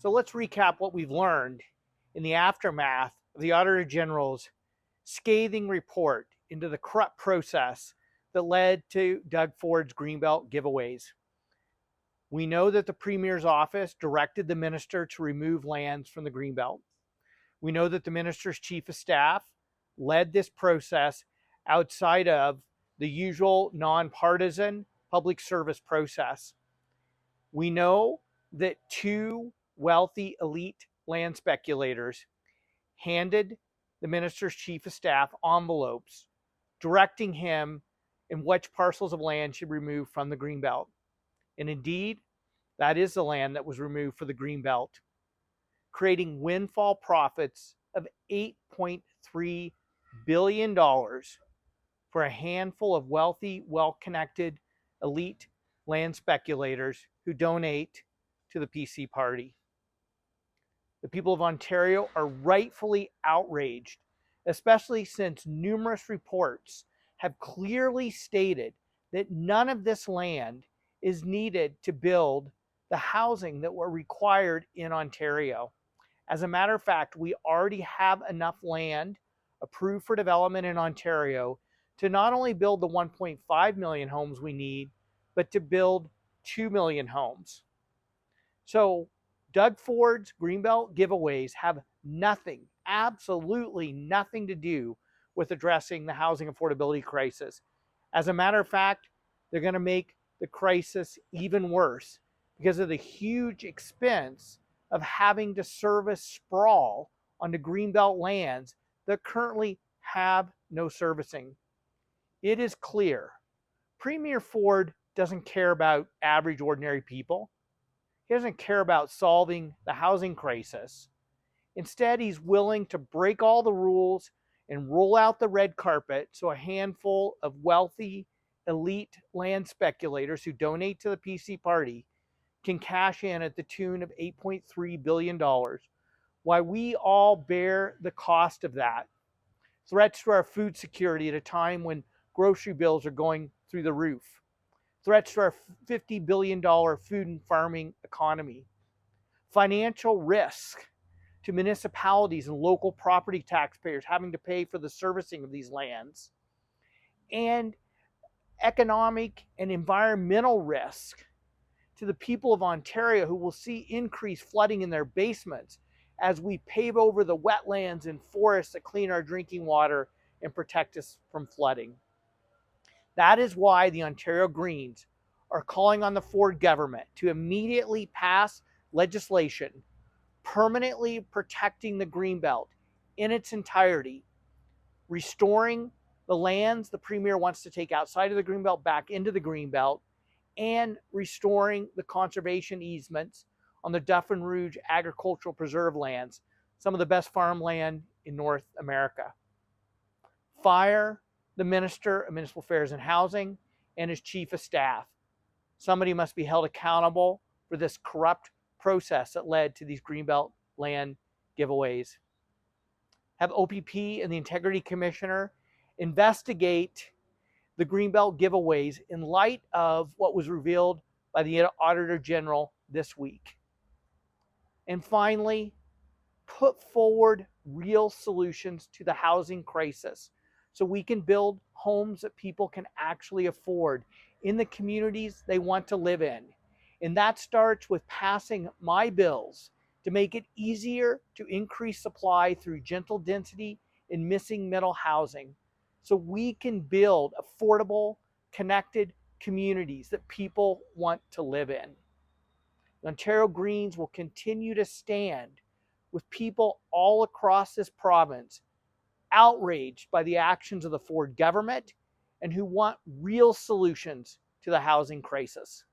So let's recap what we've learned in the aftermath of the Auditor General's scathing report into the corrupt process that led to Doug Ford's Greenbelt giveaways. We know that the Premier's office directed the minister to remove lands from the Greenbelt. We know that the minister's chief of staff led this process outside of the usual nonpartisan public service process. We know that two wealthy elite land speculators handed the minister's chief of staff envelopes directing him in which parcels of land should be removed from the Greenbelt. And indeed, that is the land that was removed for the Greenbelt, creating windfall profits of $8.3 billion for a handful of wealthy, well-connected, elite land speculators who donate to the PC party. The people of Ontario are rightfully outraged, especially since numerous reports have clearly stated that none of this land is needed to build the housing that were required in Ontario. As a matter of fact, we already have enough land approved for development in Ontario to not only build the 1.5 million homes we need, but to build 2 million homes. So Doug Ford's Greenbelt giveaways have nothing, absolutely nothing to do with addressing the housing affordability crisis. As a matter of fact, they're going to make the crisis even worse because of the huge expense of having to service sprawl onto Greenbelt lands that currently have no servicing. It is clear Premier Ford doesn't care about average ordinary people. He doesn't care about solving the housing crisis. Instead, he's willing to break all the rules and roll out the red carpet so a handful of wealthy, elite land speculators who donate to the PC party can cash in at the tune of $8.3 billion, while we all bear the cost of that. Threats to our food security at a time when grocery bills are going through the roof. Threats to our $50 billion food and farming economy. Financial risk to municipalities and local property taxpayers having to pay for the servicing of these lands. And economic and environmental risk to the people of Ontario who will see increased flooding in their basements as we pave over the wetlands and forests that clean our drinking water and protect us from flooding. That is why the Ontario Greens are calling on the Ford government to immediately pass legislation permanently protecting the Greenbelt in its entirety, restoring the lands the Premier wants to take outside of the Greenbelt back into the Greenbelt, and restoring the conservation easements on the Dauphin Rouge agricultural preserve lands, some of the best farmland in North America. Fire the Minister of Municipal Affairs and Housing and his Chief of Staff. Somebody must be held accountable for this corrupt process that led to these Greenbelt land giveaways. Have OPP and the Integrity Commissioner investigate the Greenbelt giveaways in light of what was revealed by the Auditor General this week. And finally, put forward real solutions to the housing crisis so we can build homes that people can actually afford in the communities they want to live in. And that starts with passing my bills to make it easier to increase supply through gentle density and missing middle housing, so we can build affordable, connected communities that people want to live in. The Ontario Greens will continue to stand with people all across this province outraged by the actions of the Ford government and who want real solutions to the housing crisis.